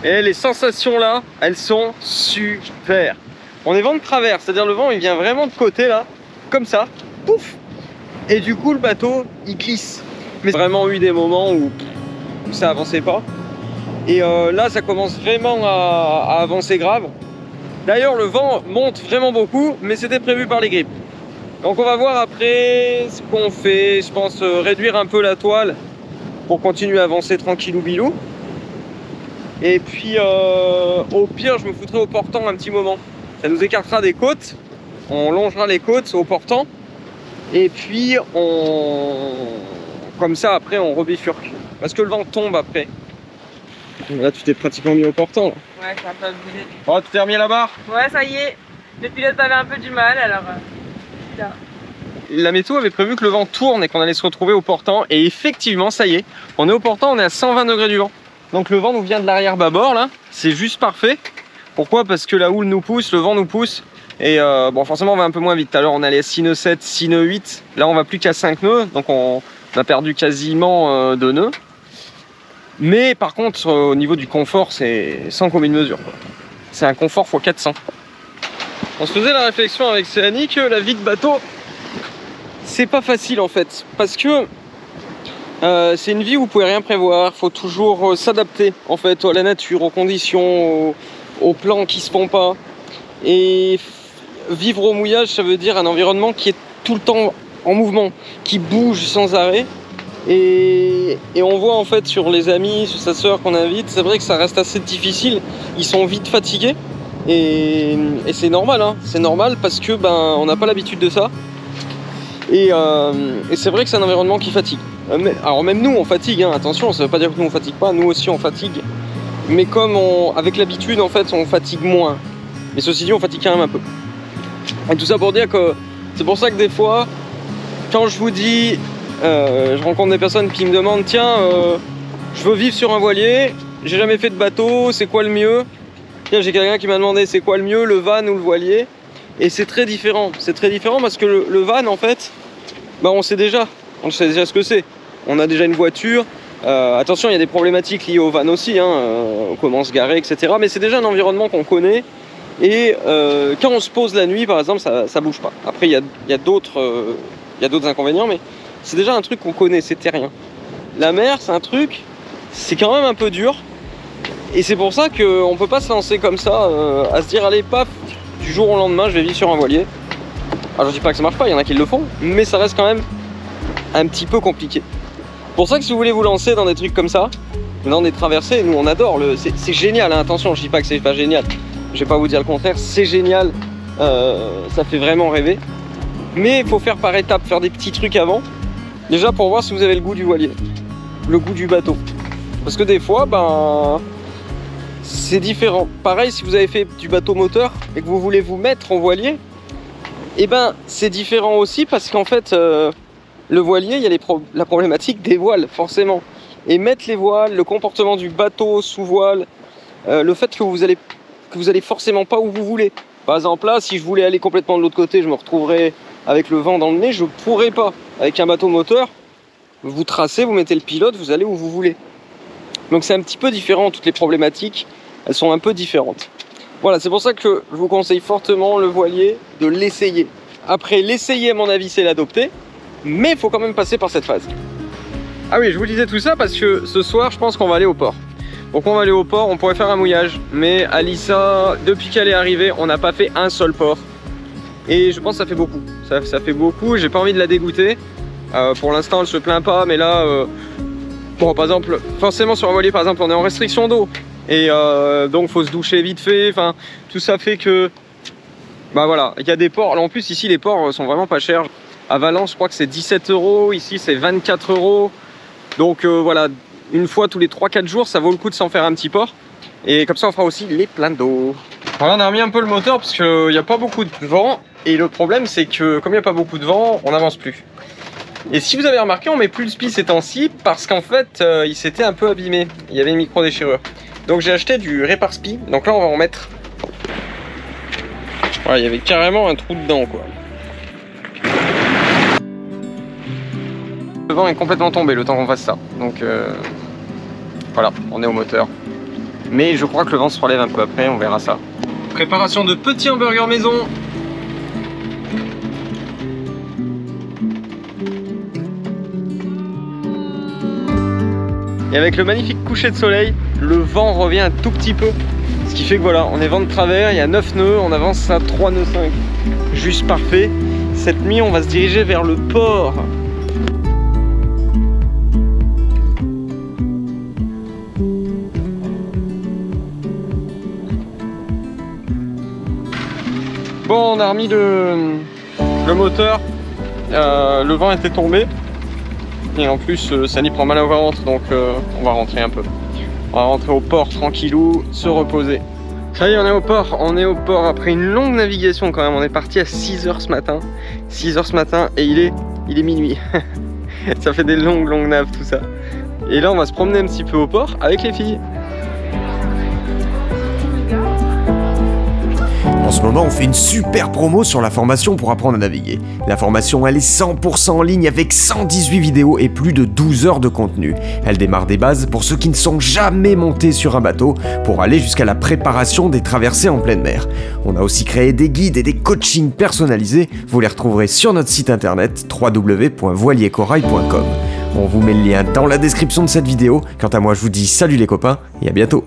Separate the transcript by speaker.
Speaker 1: Et les sensations là, elles sont super. On est vent de travers, c'est-à-dire le vent il vient vraiment de côté là, comme ça, pouf. Et du coup le bateau il glisse. Mais vraiment eu des moments où ça avançait pas. Et là ça commence vraiment à avancer grave. D'ailleurs le vent monte vraiment beaucoup, mais c'était prévu par les grippes. Donc on va voir après ce qu'on fait. Je pense réduire un peu la toile pour continuer à avancer tranquillou bilou. Et puis au pire je me foutrai au portant un petit moment. Ça nous écartera des côtes. On longera les côtes au portant. Et puis comme ça après on rebifurque. Parce que le vent tombe après. Là tu t'es pratiquement mis au portant là.
Speaker 2: Ouais, ça a un peu bougé.
Speaker 1: Oh, tu t'es remis à la barre?
Speaker 2: Ouais, ça y est. Le pilote avait un peu du mal, alors...
Speaker 1: La météo avait prévu que le vent tourne et qu'on allait se retrouver au portant. Et effectivement, ça y est. On est au portant, on est à 120 degrés du vent. Donc le vent nous vient de l'arrière bâbord là. C'est juste parfait. Pourquoi? Parce que la houle nous pousse, le vent nous pousse. Et bon, forcément, on va un peu moins vite. Tout à l'heure, on allait à 6 nœuds 7, 6 nœuds 8. Là, on va plus qu'à 5 nœuds. Donc on a perdu quasiment 2 nœuds. Mais par contre, au niveau du confort, c'est sans commune mesure. C'est un confort x 400. On se faisait la réflexion avec Céanie que la vie de bateau, c'est pas facile en fait. Parce que c'est une vie où vous pouvez rien prévoir. Faut toujours s'adapter en fait à la nature, aux conditions, aux plans qui se font pas. Et vivre au mouillage, ça veut dire un environnement qui est tout le temps en mouvement, qui bouge sans arrêt. Et on voit en fait sur les amis, sur sa sœur qu'on invite, c'est vrai que ça reste assez difficile. Ils sont vite fatigués et c'est normal, hein. C'est normal parce que on n'a pas l'habitude de ça. Et c'est vrai que c'est un environnement qui fatigue. Alors même nous on fatigue, hein, attention, ça veut pas dire que nous on fatigue pas, nous aussi on fatigue. Mais comme avec l'habitude en fait on fatigue moins. Mais ceci dit on fatigue quand même un peu. Et tout ça pour dire que c'est pour ça que des fois, quand je vous dis, je rencontre des personnes qui me demandent tiens, je veux vivre sur un voilier, j'ai jamais fait de bateau, c'est quoi le mieux? Tiens, j'ai quelqu'un qui m'a demandé c'est quoi le mieux, le van ou le voilier? Et c'est très différent parce que le van en fait, on sait déjà ce que c'est. On a déjà une voiture. Attention, il y a des problématiques liées au van aussi, hein, comment se garer, etc. Mais c'est déjà un environnement qu'on connaît. Et quand on se pose la nuit, par exemple, ça bouge pas. Après, il y a d'autres inconvénients, mais c'est déjà un truc qu'on connaît, c'est terrien. La mer, c'est un truc, c'est quand même un peu dur. Et c'est pour ça qu'on peut pas se lancer comme ça, à se dire allez, paf, du jour au lendemain, je vais vivre sur un voilier. Alors je dis pas que ça marche pas, il y en a qui le font, mais ça reste quand même un petit peu compliqué. Pour ça que si vous voulez vous lancer dans des trucs comme ça, dans des traversées, nous on adore, c'est génial, hein, attention, je dis pas que c'est pas génial. Je vais pas vous dire le contraire, c'est génial, ça fait vraiment rêver. Mais il faut faire par étapes, faire des petits trucs avant. Déjà pour voir si vous avez le goût du voilier, le goût du bateau. Parce que des fois, c'est différent. Pareil, si vous avez fait du bateau moteur et que vous voulez vous mettre en voilier, c'est différent aussi parce qu'en fait, le voilier, il y a la problématique des voiles, forcément. Et mettre les voiles, le comportement du bateau sous voile, le fait que vous allez forcément pas où vous voulez. Par exemple là, si je voulais aller complètement de l'autre côté, je me retrouverais avec le vent dans le nez, je pourrais pas. Avec un bateau moteur, vous tracez, vous mettez le pilote, vous allez où vous voulez. Donc c'est un petit peu différent, toutes les problématiques, elles sont un peu différentes. Voilà, c'est pour ça que je vous conseille fortement le voilier, de l'essayer. Après, l'essayer, à mon avis, c'est l'adopter, mais il faut quand même passer par cette phase. Ah oui, je vous disais tout ça parce que ce soir, je pense qu'on va aller au port. Donc on va aller au port, on pourrait faire un mouillage, mais Alissa, depuis qu'elle est arrivée, on n'a pas fait un seul port. Et je pense que ça fait beaucoup. Ça fait beaucoup, j'ai pas envie de la dégoûter. Pour l'instant, elle se plaint pas, mais là, bon, par exemple, forcément sur un voilier, par exemple, on est en restriction d'eau. Et donc, faut se doucher vite fait. Enfin, tout ça fait que, voilà, il y a des ports. Là, en plus, ici, les ports sont vraiment pas chers. À Valence, je crois que c'est 17 €. Ici, c'est 24 €. Donc, voilà, une fois tous les 3-4 jours, ça vaut le coup de s'en faire un petit port. Et comme ça, on fera aussi les pleins d'eau. Voilà, on a remis un peu le moteur parce qu'il n'y a pas beaucoup de vent. Et le problème, c'est que comme il n'y a pas beaucoup de vent, on n'avance plus. Et si vous avez remarqué, on met plus le spi ces temps-ci parce qu'en fait, il s'était un peu abîmé. Il y avait une micro-déchirure. Donc j'ai acheté du répar spi. Donc là, on va en mettre. Voilà, il y avait carrément un trou dedans, quoi. Le vent est complètement tombé le temps qu'on fasse ça. Donc voilà, on est au moteur. Mais je crois que le vent se relève un peu après, on verra ça. Préparation de petits hamburgers maison. Et avec le magnifique coucher de soleil, le vent revient un tout petit peu. Ce qui fait que voilà, on est vent de travers, il y a 9 nœuds, on avance à 3 nœuds 5. Juste parfait. Cette nuit, on va se diriger vers le port. Bon, on a remis le moteur. Le vent était tombé. Et en plus, ça n'y prend mal au ventre, donc on va rentrer un peu. On va rentrer au port tranquillou, se reposer. Ça y est, on est au port. On est au port après une longue navigation quand même. On est parti à 6 h ce matin. 6 h ce matin et il est minuit. Ça fait des longues naves tout ça. Et là, on va se promener un petit peu au port avec les filles.
Speaker 3: En ce moment, on fait une super promo sur la formation pour apprendre à naviguer. La formation, elle est 100% en ligne avec 118 vidéos et plus de 12 heures de contenu. Elle démarre des bases pour ceux qui ne sont jamais montés sur un bateau pour aller jusqu'à la préparation des traversées en pleine mer. On a aussi créé des guides et des coachings personnalisés. Vous les retrouverez sur notre site internet www.voiliercorail.com. On vous met le lien dans la description de cette vidéo. Quant à moi, je vous dis salut les copains et à bientôt.